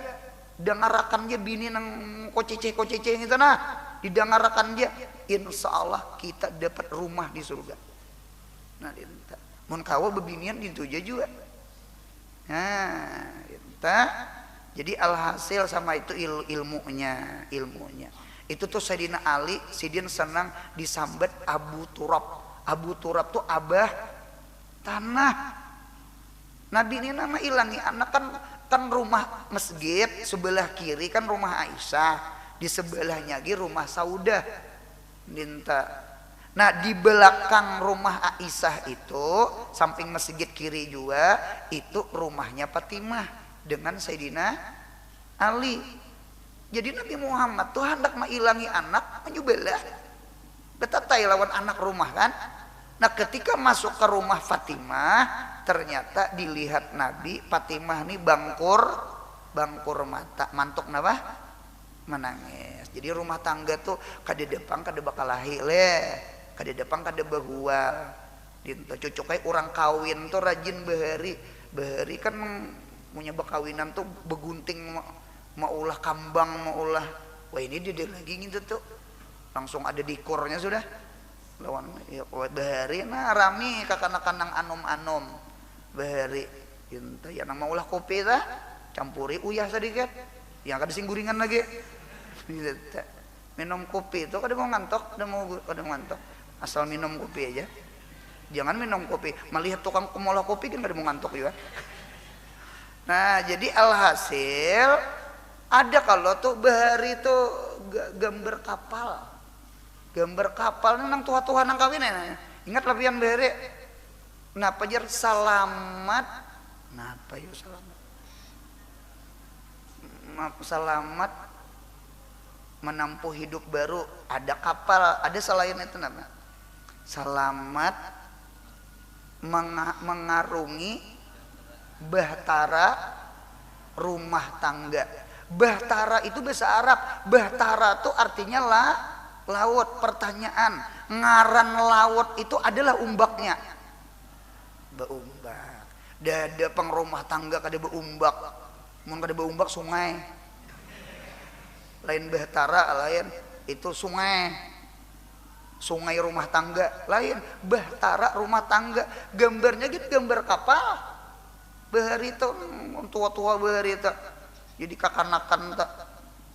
S1: dengarakan dia bini nang kocece gitu nah, didengarakan dia, insya Allah kita dapat rumah di surga. Nah, mun kawa bebinian itu juga. Nah, jadi alhasil sama itu ilmunya. Itu tuh Sayyidina Ali, Sidin senang disambat Abu Turab. Abu Turab tuh abah tanah. Nabi ini nama ilangi anak kan rumah masjid sebelah kiri kan rumah Aisyah, di sebelahnya lagi rumah Saudah. Nah di belakang rumah Aisyah itu samping masjid kiri juga itu rumahnya Fatimah dengan Sayyidina Ali. Jadi Nabi Muhammad tuh hendak mengilangi anak menyubelah betatai lawan anak rumah kan. Nah ketika masuk ke rumah Fatimah ternyata dilihat Nabi Fatimah nih bangkur mata mantuk napa menangis. Jadi rumah tangga tuh kada depan kada bakal lahir leh. Kada depan kada bahual. Cucu kayak orang kawin tuh rajin behari kan punya bekawinan tuh begunting mau ulah kambang mau ulah. Wah ini dia lagi gitu tuh. Langsung ada dikornya sudah. Lawan ya behari nah rami kakana-kanang anom-anom. Behari gitu ya nama ulah kopi tah campuri uyah sedikit. Yang kada singguringan lagi. Minum kopi itu kada mau ngantok, kada mau ngantok. Asal minum kopi aja, jangan minum kopi melihat tukang pemolah kopi kan kada mau ngantuk juga. Nah jadi alhasil ada kalau tuh bahari tuh gambar kapal nang tuha-tuha nang kawin ingat lebihan bahari napa jar selamat napa yuk selamat menempuh hidup baru. Ada kapal ada selain itu nama selamat mengarungi bahtera rumah tangga. Bahtera itu bahasa Arab. Bahtera itu artinya laut. Pertanyaan, ngaran laut itu adalah umbaknya. Beumbak. Dada pengrumah tangga kada beumbak. Mun kada beumbak sungai. Lain bahtera lain itu sungai. Sungai rumah tangga lain bahtera rumah tangga. Gambarnya gitu gambar kapal bahari itu tua-tua bahari itu. Jadi kakanakan tak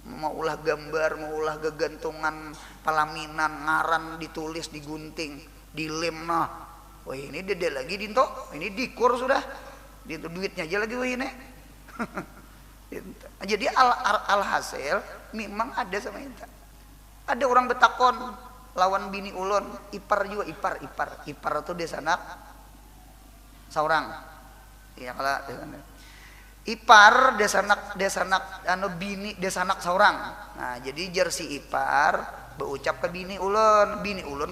S1: mau ulah gambar mau ulah gegantungan pelaminan ngaran ditulis digunting dilem nah. Wah ini dia lagi dinto ini dikur sudah dinto duitnya aja lagi wah ini. Jadi alhasil memang ada sama itu. Ada orang betakon lawan bini ulun ipar juga ipar itu desanak seorang ya kalau ipar desanak anu bini desanak seorang. Nah jadi jersi ipar berucap ke bini ulun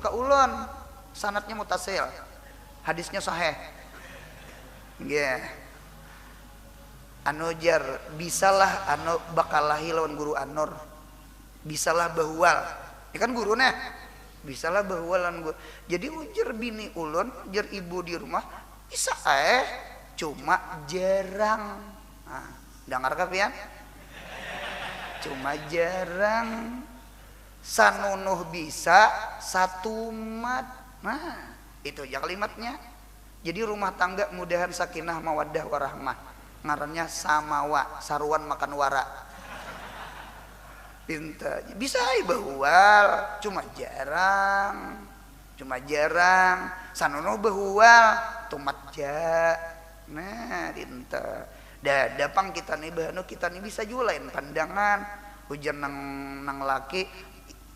S1: ke ulun sanatnya mutasil hadisnya sahih yeah. Anu jar bisalah anu bakal lahi lawan guru anur bisalah bahual ini kan gurunya bisalah bahualan gua. Jadi ujar bini ulun jar ibu di rumah bisa cuma jarang. Nah, dengar kapian? Cuma jarang. Sanunuh bisa satu mat. Nah, itu aja kalimatnya. Jadi rumah tangga mudahan sakinah mawaddah warahmah. Ngarannya samawa, saruan makan wara. Pinta. Bisa bahual, cuma jarang. Sanunuh bahual, tumat ja. Nah, pinta. Dapang kita nih bahano kita nih bisa jualain pandangan hujan nang laki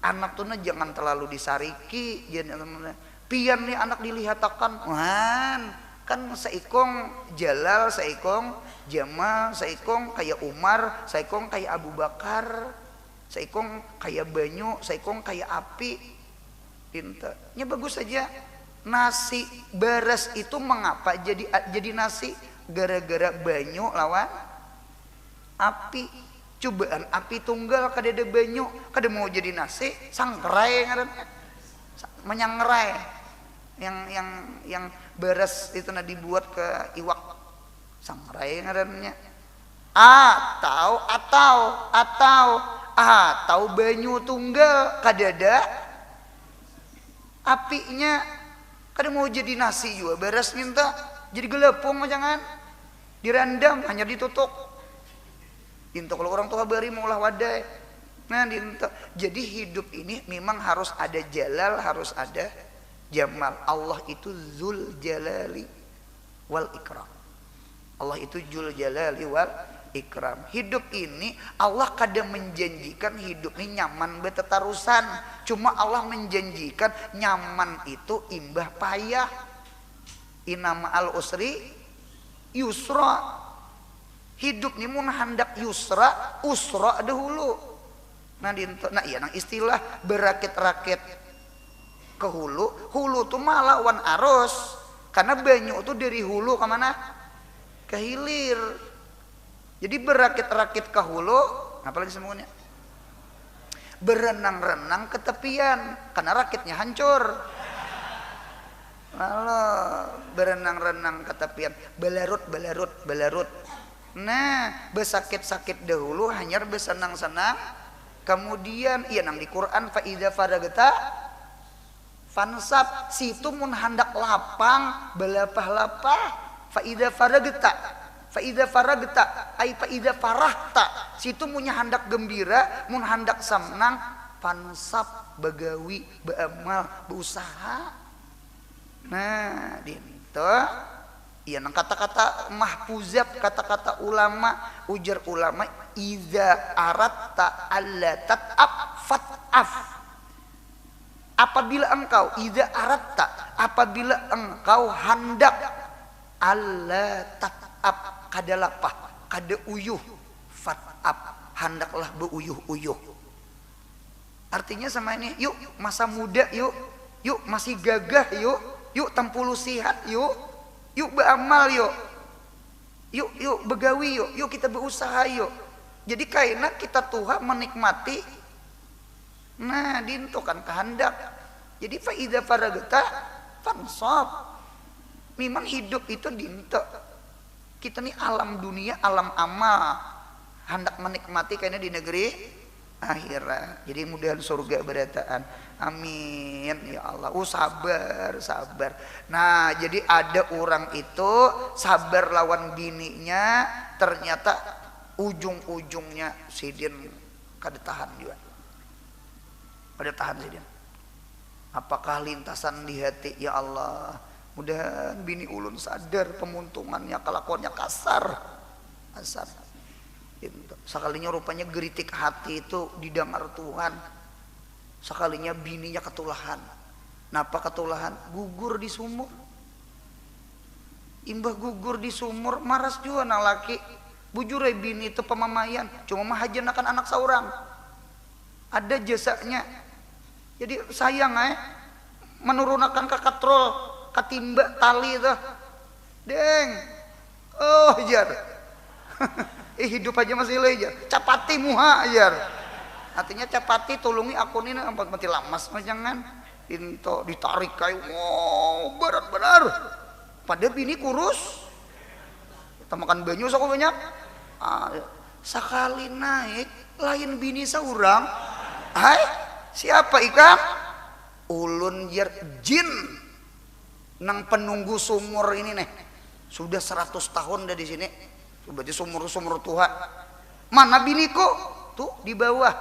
S1: anak tuh jangan terlalu disariki jangan pian nih anak dilihatakan wan kan seikong Jalal seikong Jamal seikong kayak Umar seikong kayak Abu Bakar seikong kayak banyu seikong kayak api Nya bagus saja. Nasi beres itu mengapa jadi nasi? Gara-gara banyu lawan api. Cobaan api tunggal kadada banyu, kada mau jadi nasi, sangrai ngaranna. Menyangrai. Yang beres itu dibuat ke iwak. Sangrai ngarannya. Atau banyu tunggal kadada apinya kada mau jadi nasi juga beres minta jadi gelepung jangan direndam hanya ditutup dinto kalau orang tua bari maulah wadai nah dinto. Jadi hidup ini memang harus ada jalal, harus ada jamal. Allah itu Dzul Jalali wal Ikram. Allah itu Dzul Jalali wal Ikram. Hidup ini Allah kadang menjanjikan hidup ini nyaman betetarusan. Cuma Allah menjanjikan nyaman itu imbah payah. Inama al usri yusra. Hidup ini mun hendak yusra, usra dahulu. Nah iya nang istilah berakit-rakit ke hulu. Hulu tuh malah wan arus. Karena banyu itu dari hulu ke mana? Ke hilir. Jadi berakit-rakit ke hulu, apalagi semuanya berenang-renang ke tepian, karena rakitnya hancur. Lalu berenang-renang ke tepian, belarut. Nah, besakit-sakit dahulu, hanya bersenang-senang. Kemudian, iya nang di Quran, fa idza faragta fansab, situ mun hendak lapang, belapah-lapah, fa idza faragta. Faida faragta ai faida farahta, situ munya hendak gembira, mun hendak senang, fansab bagawi beramal berusaha. Nah dinto iya nang kata-kata mahfuzat, kata-kata ulama, ujar ulama iza aratta alla tat'ab fat'af. Apabila engkau iza aratta, apabila engkau hendak alla tat'ab kada lapah, kada uyuh, fat'ab, hendaklah beuyuh-uyuh. Artinya sama ini, yuk masa muda yuk masih gagah yuk tempulu sihat yuk beramal yuk begawi yuk kita berusaha yuk. Jadi kaina kita Tuhan menikmati. Nah dinto kan kehendak. Jadi fa idza faragta fansab. Memang hidup itu dinto. Kita nih alam dunia, alam amal, hendak menikmati kayaknya di negeri akhirat. Jadi mudahan surga berataan. Amin ya Allah. Sabar. Nah, jadi ada orang itu sabar lawan bininya, ternyata ujung-ujungnya sidin kada tahan juga. Kada tahan sidin. Apakah lintasan di hati ya Allah? Mudahan bini ulun sadar pemuntungannya, kelakuannya kasar. Sekalinya rupanya geritik hati itu didengar Tuhan. Sekalinya bininya ketulahan. Napa ketulahan? Gugur di sumur. Imbah gugur di sumur, maras juga nang laki. Bujur bini itu pemamayan, cuma mahajan akan anak seorang. Ada jasanya. Jadi sayang menurunkan ke katrol. Katimba tali tuh, deng, jar, hidup aja masih lejar, capati muha jar, artinya capati tolongi aku ini empat mati lamas, jangan, into ditarik kayu, wow berat benar, pada bini kurus, kita makan banyu sok banyak, sekali naik, lain bini seorang, siapa ikam, ulun jar jin. Nang penunggu sumur ini nih sudah 100 tahun dah di sini. Berarti sumur Tuhan. Mana biniku? Tuh di bawah.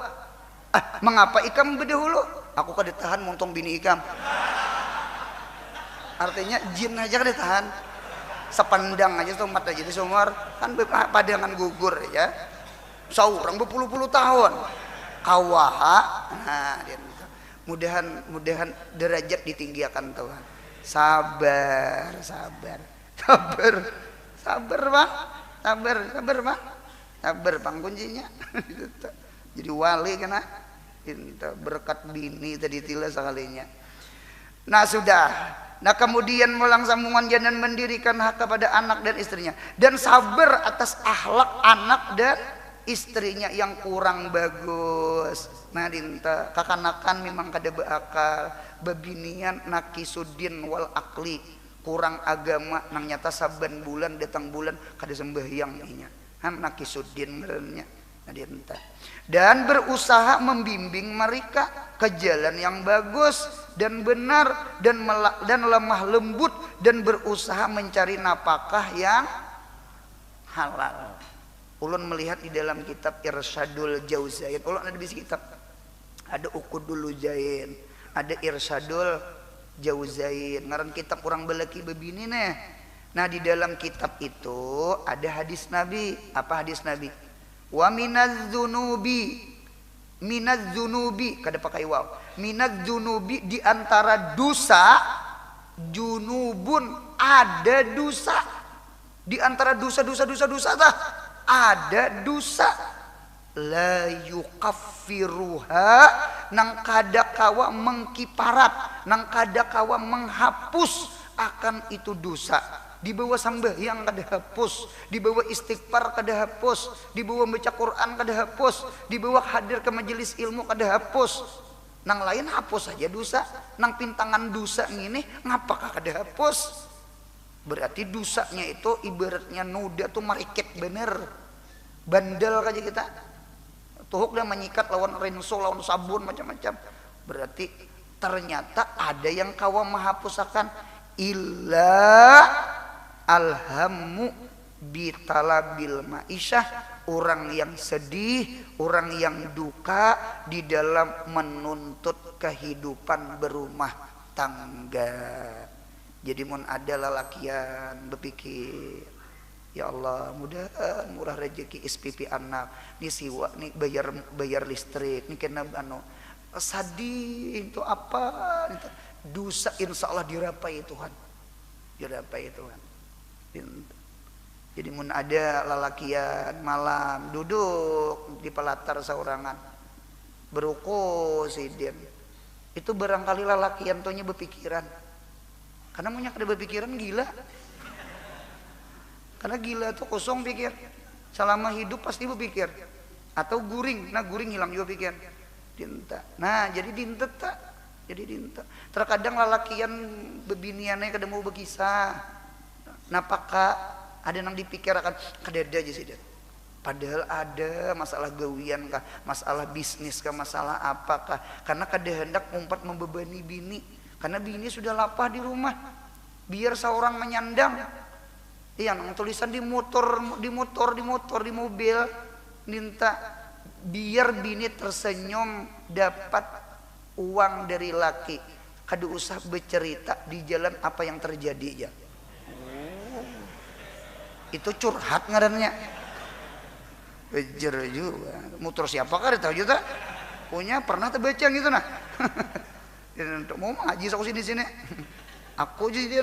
S1: Mengapa ikam berdahulu? Aku kada tahan montong bini ikam. Artinya jin aja kada tahan. Sepandang aja tuh mata jadi sumur kan padangan gugur ya. Saurang berpuluh-puluh tahun. Kawaha. Nah, mudahan derajat ditinggikan Tuhan. Sabar bang kuncinya. Jadi wali kena berkat bini tadi tila sekalinya. Nah sudah. Nah kemudian mulang sambungan dan mendirikan hak kepada anak dan istrinya, dan sabar atas akhlak anak dan istrinya yang kurang bagus. Nah dinta kakanakan memang kada beakal, bebinian nakisuddin wal akli, kurang agama nang nyata saban bulan datang bulan kada sembahyang inya. Ham nakisuddin ngarannya. Nah dinta. Dan berusaha membimbing mereka ke jalan yang bagus dan benar dan lemah lembut, dan berusaha mencari nafkah yang halal. Ulun melihat di dalam kitab Irsyadul Jauzain, ulun ada di kitab, ada Uqudul Jain, ada Irsyadul Jauzain, ngaran kitab kurang beleki bebini nih. Nah di dalam kitab itu ada hadis Nabi. Apa hadis Nabi? Wa minaz zunubi kada pakai waw, minaz zunubi, di antara dosa, junubun ada dosa, di antara dosa tah ada dosa, la yukaffiruha, nang kada kawa mengkiparat, nang kada kawa menghapus akan itu dosa. Di bawah sambahyang kada hapus, di bawah istighfar kada hapus, di bawah baca Quran kada hapus, di bawah hadir ke majelis ilmu kada hapus. Nang lain hapus saja dosa, nang pintangan dosa ngini ngapakah kada hapus? Berarti dosanya itu ibaratnya noda tuh marikit bener, bandel kaja kita. Tuhuk dah menyikat lawan rinso, lawan sabun macam-macam. Berarti ternyata ada yang kawa menghapuskan illa alhammu bitalabil ma'isyah, orang yang sedih, orang yang duka di dalam menuntut kehidupan berumah tangga. Jadi mun ada lalakian berpikir, ya Allah mudah murah rezeki SPP anak, ni siwa ni bayar listrik, ni kena sadih itu apa itu. Dosa insya Allah dirapai Tuhan, dirapai Tuhan. Jadi mun ada lalakian malam duduk di pelatar saurangan beruko sidin, itu barangkali lalakian tuhnya berpikiran, karena punya kada berpikiran gila, karena gila tuh kosong pikir, selama hidup pasti berpikir, atau guring, nah guring hilang juga pikir, dinta. Nah jadi dinta tak, jadi dinta. Terkadang lalakian bebiniannya kada mau berkisah. Napakah ada yang dipikirkan kadada aja sih dia. Padahal ada masalah gawian kah, masalah bisnis kah, masalah apakah. Karena kada hendak umpat membebani bini, karena bini sudah lapah di rumah. Biar seorang menyandang. Iya, nang tulisan di motor, di mobil, minta biar bini tersenyum dapat uang dari laki. Kada usah bercerita di jalan apa yang terjadi ya. Itu curhat ngarannya. Bejer juga. Motor siapa kan tahu juga. Punya pernah terbaca gitu nah. Untuk mau ngaji aku sini. Aku jadi.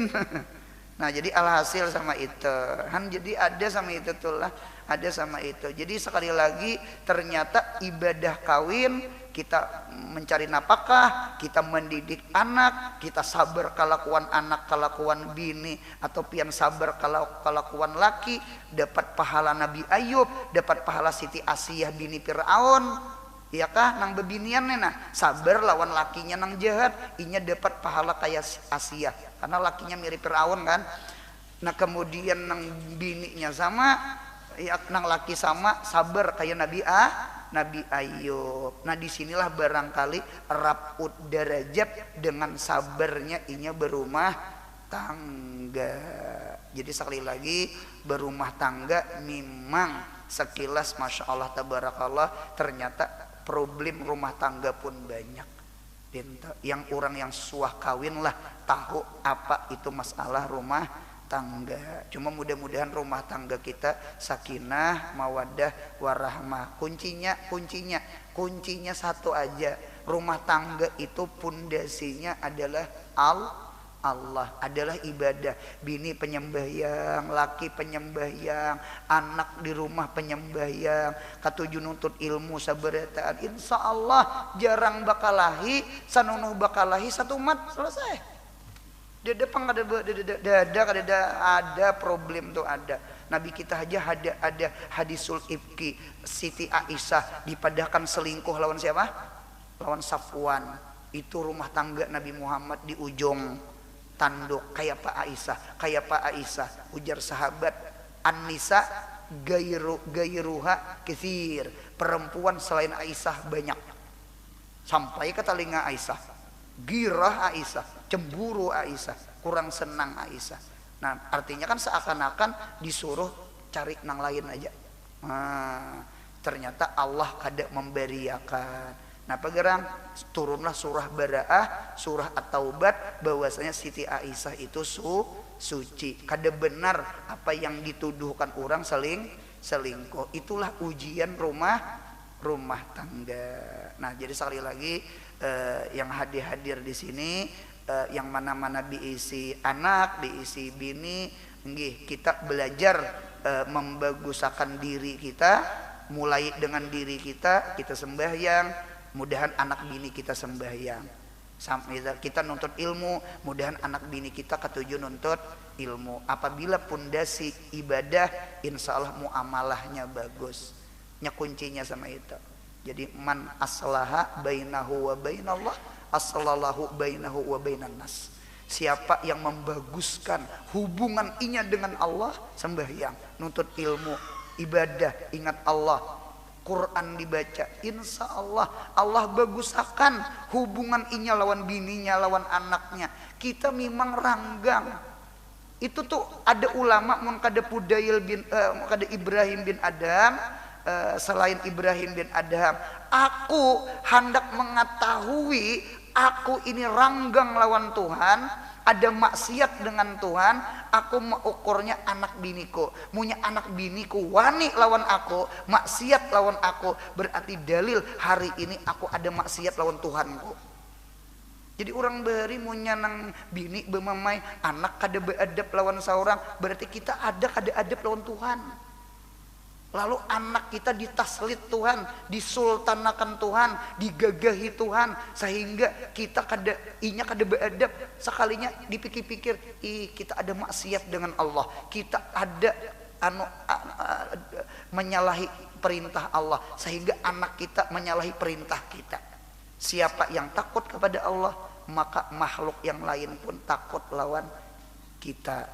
S1: Nah jadi alhasil sama itu. Han jadi ada sama itu tuh lah. Ada sama itu. Jadi sekali lagi ternyata ibadah kawin, kita mencari nafkah, kita mendidik anak, kita sabar kelakuan anak, kelakuan bini, atau pian sabar kelakuan laki, dapat pahala Nabi Ayub, dapat pahala Siti Asiyah bini Fir'aun, ya kah? Nang bebinian nah, sabar lawan lakinya nang jahat, inya dapat pahala kayak Asiyah, karena lakinya mirip Fir'aun kan. Nah kemudian nang bininya sama, ya nang laki sama, sabar kayak Nabi Ayub. Nah disinilah barangkali raput derajat dengan sabarnya inya berumah tangga. Jadi sekali lagi berumah tangga memang sekilas masya Allah tabarakallah, ternyata problem rumah tangga pun banyak. Yang orang yang suah kawin lah tahu apa itu masalah rumah tangga. Cuma mudah-mudahan rumah tangga kita sakinah, mawaddah, warahmah. Kuncinya satu aja. Rumah tangga itu pondasinya adalah Allah adalah ibadah. Bini penyembahyang, laki penyembahyang, anak di rumah penyembahyang, katuju nuntut ilmu sabarataan. Insya Allah jarang bakalahi, sanunuh bakalahi satu mat selesai. Ada problem tuh ada. Nabi kita aja ada hadisul ifki, Siti Aisyah dipadahkan selingkuh lawan siapa? Lawan Safwan. Itu rumah tangga Nabi Muhammad di ujung tanduk. Kayak Pak Aisyah, ujar sahabat, An-nisa gairuha katsir. Perempuan selain Aisyah banyak. Sampai ke telinga Aisyah, girah Aisyah, cemburu Aisyah, kurang senang Aisyah. Nah, artinya kan seakan-akan disuruh cari nang lain aja. Nah, ternyata Allah kada memberiakan. Nah, pegerang turunlah surah Bara'ah, surah At-Taubah, bahwasanya Siti Aisyah itu suci. Kada benar apa yang dituduhkan orang selingkuh. Itulah ujian rumah tangga. Nah, jadi sekali lagi yang hadir di sini, yang mana-mana diisi anak, diisi bini, nggih, kita belajar membagusakan diri kita, mulai dengan diri kita sembahyang, mudahan anak bini kita sembahyang. Sampai kita nuntut ilmu, mudahan anak bini kita ketujuh nuntut ilmu. Apabila pondasi ibadah, insya Allah muamalahnya bagus. Nya kuncinya sama itu. Jadi man aslaha bainahu wa bainallah, aslallahu bainahu wa bainan nas. Siapa yang membaguskan hubungan inya dengan Allah, sembahyang, nuntut ilmu, ibadah, ingat Allah, Quran dibaca, insya Allah Allah bagusakan hubungan inya lawan bininya, lawan anaknya. Kita memang ranggang. Itu tuh ada ulama mun kada kada Ibrahim bin Adam, selain Ibrahim bin Adam, aku hendak mengetahui aku ini ranggang lawan Tuhan, ada maksiat dengan Tuhan, aku mengukurnya anak biniku. Munya anak biniku wani lawan aku, maksiat lawan aku, berarti dalil hari ini aku ada maksiat lawan Tuhanku. Jadi orang beri munya nang bini bemamai anak kada beadab lawan seorang, berarti kita ada kada adab lawan Tuhan. Lalu anak kita ditaslit Tuhan, disultanakan Tuhan, digagahi Tuhan, sehingga kita kada beadab. Sekalinya dipikir-pikir, kita ada maksiat dengan Allah, kita ada menyalahi perintah Allah, sehingga anak kita menyalahi perintah kita. Siapa yang takut kepada Allah, maka makhluk yang lain pun takut lawan kita.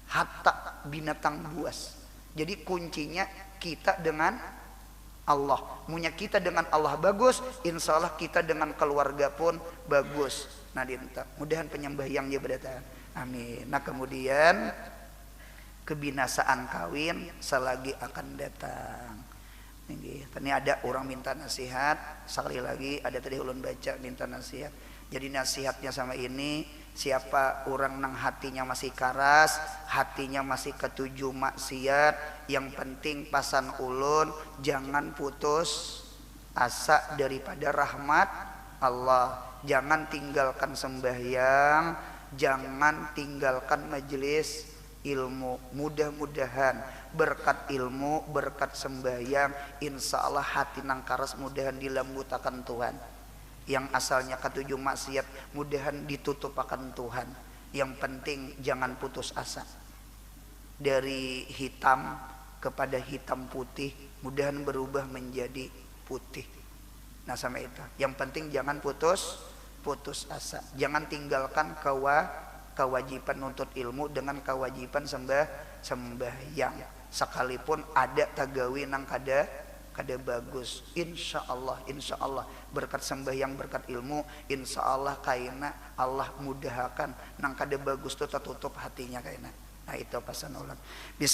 S1: Hatta binatang buas. Jadi kuncinya kita dengan Allah. Munya kita dengan Allah bagus, insya Allah kita dengan keluarga pun bagus. Nah, mudahan penyembahyang ya berdatang. Amin. Nah, kemudian kebinasaan kawin selagi akan datang. Ini ada orang minta nasihat. Sekali lagi ada tadi ulun baca minta nasihat. Jadi nasihatnya sama ini, siapa orang nang hatinya masih karas, hatinya masih ketujuh maksiat, yang penting pasan ulun jangan putus asa daripada rahmat Allah. Jangan tinggalkan sembahyang, jangan tinggalkan majelis ilmu. Mudah-mudahan berkat ilmu, berkat sembahyang, insya Allah hati nang karas mudahan dilembutakan Tuhan. Yang asalnya ketujuh maksiat mudahan ditutupakan Tuhan. Yang penting jangan putus asa. Dari hitam kepada hitam putih, mudahan berubah menjadi putih. Nah, sama itu. Yang penting jangan putus asa. Jangan tinggalkan kewajiban nuntut ilmu dengan kewajiban sembahyang. Sekalipun ada tagawi nang kada bagus, insya Allah berkat sembahyang, berkat ilmu, insya Allah kaina Allah mudahkan nang kada bagus tu tertutup hatinya kaina. Nah, itu pasan ulang. Bismillah.